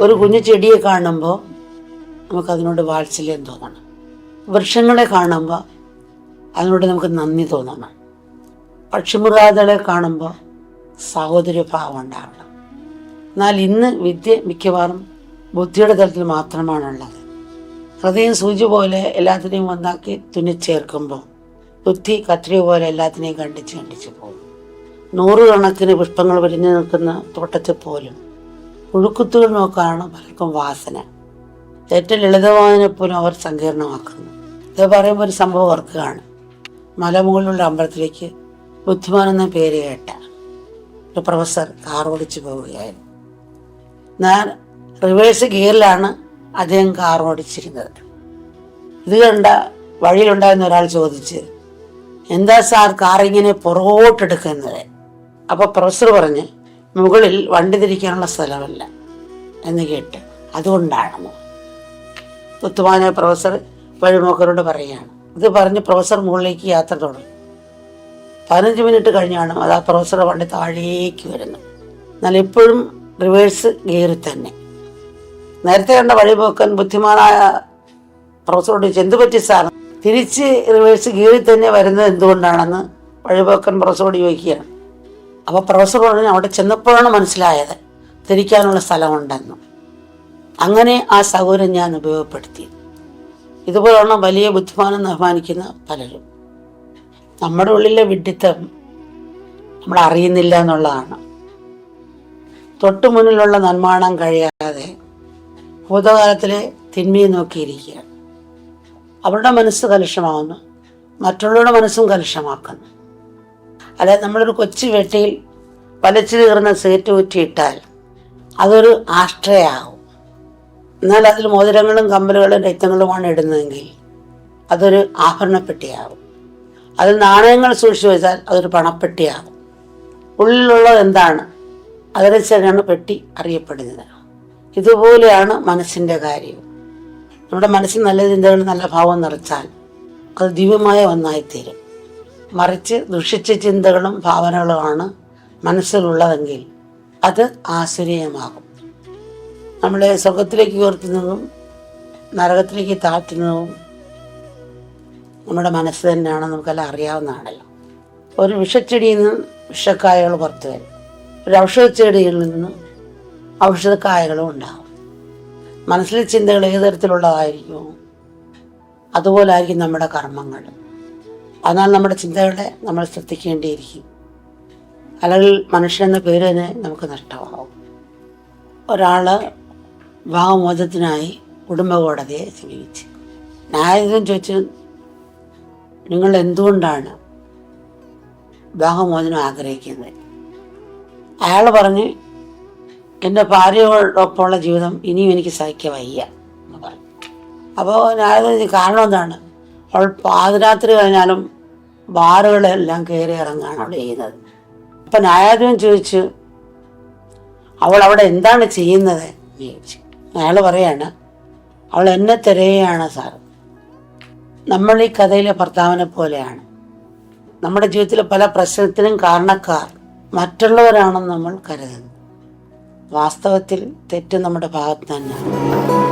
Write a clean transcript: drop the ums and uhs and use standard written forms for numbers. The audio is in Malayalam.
ഒരു കുഞ്ഞു ചെടിയെ കാണുമ്പോൾ നമുക്കതിനോട് വാത്സല്യം തോന്നണം. വൃക്ഷങ്ങളെ കാണുമ്പോൾ അതിനോട് നമുക്ക് നന്ദി തോന്നണം. പക്ഷിമൃഗാദികളെ കാണുമ്പോൾ സഹോദര്യഭാവം ഉണ്ടാവണം. എന്നാൽ ഇന്ന് വിദ്യ മിക്കവാറും ബുദ്ധിയുടെ തലത്തിൽ മാത്രമാണുള്ളത്. ഹൃദയം സൂചി പോലെ എല്ലാത്തിനെയും ഒന്നാക്കി തുന്നിച്ചേർക്കുമ്പോൾ ബുദ്ധി കത്രിക പോലെ എല്ലാത്തിനെയും കണ്ടിച്ച് പോകും. നൂറുകണക്കിന് പുഷ്പങ്ങൾ വിരിഞ്ഞു നിൽക്കുന്ന തോട്ടത്തിൽ പോലും പുഴുക്കുത്തുകൾ നോക്കാണ് പലർക്കും വാസന. ഏറ്റവും ലളിതമായതിനെ പോലും അവർ സങ്കീർണമാക്കുന്നു. ഇത് പറയുമ്പോൾ ഒരു സംഭവം ഓർക്കുകയാണ്. മലമുകളിലുള്ള അമ്പലത്തിലേക്ക് ബുദ്ധിമാൻ എന്ന പേര് കേട്ട ഒരു പ്രൊഫസർ കാർ ഓടിച്ചു പോവുകയായിരുന്നു. ഞാൻ റിവേഴ്സ് ഗിയറിലാണ് അദ്ദേഹം കാർ ഓടിച്ചിരുന്നത്. ഇത് കണ്ട വഴിയിലുണ്ടായിരുന്ന ഒരാൾ ചോദിച്ച്, എന്താ സാർ കാറിങ്ങനെ പുറകോട്ടെടുക്കുന്നത്? അപ്പോൾ പ്രൊഫസർ പറഞ്ഞ്, മുകളിൽ വണ്ടി തിരിക്കാനുള്ള സ്ഥലമല്ല എന്ന് കേട്ട് അതുകൊണ്ടാണ്. ബുദ്ധിമാനായ പ്രൊഫസർ വഴിമോക്കരോട് പറയുകയാണ്. ഇത് പറഞ്ഞ് പ്രൊഫസർ മുകളിലേക്ക് യാത്ര തുടങ്ങി. 15 മിനിറ്റ് കഴിഞ്ഞാണ് അത് ആ പ്രൊഫസറുടെ വണ്ടി താഴേക്ക് വരുന്നത്. എന്നാൽ എപ്പോഴും റിവേഴ്സ് ഗിയറിൽ തന്നെ. നേരത്തെ കണ്ട വഴിപോക്കൻ ബുദ്ധിമാനായ പ്രൊഫസറോട് ചോദിച്ചു, എന്ത് പറ്റി സാർ, തിരിച്ച് റിവേഴ്സ് ഗിയറിൽ തന്നെ വരുന്നത് എന്തുകൊണ്ടാണെന്ന് വഴിപോക്കൻ പ്രൊഫസറോട് ചോദിക്കുകയാണ്. അപ്പോൾ പ്രൊഫസർ പറഞ്ഞു, അവിടെ ചെന്നപ്പോഴാണ് മനസ്സിലായത് തിരിക്കാനുള്ള സ്ഥലമുണ്ടെന്നും. അങ്ങനെ ആ സൗകര്യം ഞാൻ ഉപയോഗപ്പെടുത്തി. ഇതുപോലെയാണ് വലിയ ബുദ്ധിമാനെന്ന് അഭിമാനിക്കുന്ന പലരും. നമ്മുടെ ഉള്ളിലെ വിഡ്ഢിത്തം നമ്മൾ അറിയുന്നില്ല എന്നുള്ളതാണ്. തൊട്ടു മുന്നിലുള്ള നന്മാണം കഴിയാതെ ഭൂതകാലത്തിലെ തിന്മയെ നോക്കിയിരിക്കുകയാണ്. അവരുടെ മനസ്സ് കലുഷമാവുന്നു, മറ്റുള്ളവരുടെ മനസ്സും കലുഷമാക്കുന്നു. അതായത് നമ്മളൊരു കൊച്ചു വെട്ടിയിൽ വലിച്ചു കീറുന്ന സീറ്റ് ഊറ്റിയിട്ടാൽ അതൊരു ആഷ്ട്രയാകും. എന്നാൽ അതിൽ മോതിരങ്ങളും കമ്മലുകളും രത്നങ്ങളുമാണ് ഇടുന്നതെങ്കിൽ അതൊരു ആഭരണപ്പെട്ടിയാകും. അതിൽ നാണയങ്ങൾ സൂക്ഷിച്ചു വെച്ചാൽ അതൊരു പണപ്പെട്ടിയാകും. ഉള്ളിലുള്ളത് എന്താണ് അതിനെച്ചാണ് പെട്ടി അറിയപ്പെടുന്നത്. ഇതുപോലെയാണ് മനസ്സിൻ്റെ കാര്യം. നമ്മുടെ മനസ്സിൽ നല്ല ചിന്തകൾ, നല്ല ഭാവം നിറച്ചാൽ അത് ദിവ്യമായ ഒന്നായിത്തീരും. മറിച്ച് ദുഷിച്ച ചിന്തകളും ഭാവനകളുമാണ് മനസ്സിലുള്ളതെങ്കിൽ അത് ആസുരീയമാകും. നമ്മളെ സ്വർഗത്തിലേക്ക് ഉയർത്തുന്നതും നരകത്തിലേക്ക് താഴ്ത്തുന്നതും നമ്മുടെ മനസ്സ് തന്നെയാണെന്ന് നമുക്കെല്ലാം അറിയാവുന്നതാണല്ലോ. ഒരു വിഷച്ചെടിയിൽ നിന്ന് വിഷക്കായകൾ പുറത്തു വരും. ഒരു ഔഷധച്ചെടിയിൽ നിന്ന് ഔഷധക്കായകളും ഉണ്ടാകും. മനസ്സിലെ ചിന്തകൾ ഏത് തരത്തിലുള്ളതായിരിക്കുമോ അതുപോലെ ആയിരിക്കും നമ്മുടെ കർമ്മങ്ങൾ. അതിനാൽ നമ്മുടെ ചിന്തകളെ നമ്മൾ ശ്രദ്ധിക്കേണ്ടിയിരിക്കും. അല്ലെങ്കിൽ മനുഷ്യൻ എന്ന പേര് തന്നെ നമുക്ക് നഷ്ടമാകും. ഒരാൾ വിവാഹമോചനത്തിനായി കുടുംബ കോടതിയെ സമീപിച്ചു. ന്യായാധിപൻ ചോദിച്ചു, നിങ്ങൾ എന്തുകൊണ്ടാണ് വിവാഹമോചനം ആഗ്രഹിക്കുന്നത്? അയാൾ പറഞ്ഞ്, എൻ്റെ ഭാര്യയോടൊപ്പമുള്ള ജീവിതം ഇനിയും എനിക്ക് സഹിക്കാൻ വയ്യ എന്ന് പറഞ്ഞു. അപ്പോൾ ന്യായാധിപൻ കാരണം എന്താണ്? അവൾ പാതിരാത്രി കഴിഞ്ഞാലും ബാറുകളെല്ലാം കയറി ഇറങ്ങാണ് അവിടെ ചെയ്യുന്നത്. അപ്പം ന്യായാധിപൻ ചോദിച്ചു, അവൾ അവിടെ എന്താണ് ചെയ്യുന്നത് എന്ന് ചോദിച്ചു. അയാൾ പറയാണ്, അവൾ എന്നെ തിരയുകയാണ് സാർ. നമ്മൾ ഈ കഥയിലെ ഭർത്താവിനെ പോലെയാണ്. നമ്മുടെ ജീവിതത്തിലെ പല പ്രശ്നത്തിനും കാരണക്കാർ മറ്റുള്ളവരാണെന്ന് നമ്മൾ കരുതുന്നു. വാസ്തവത്തിൽ തെറ്റ് നമ്മുടെ ഭാഗത്ത് തന്നെയാണ്.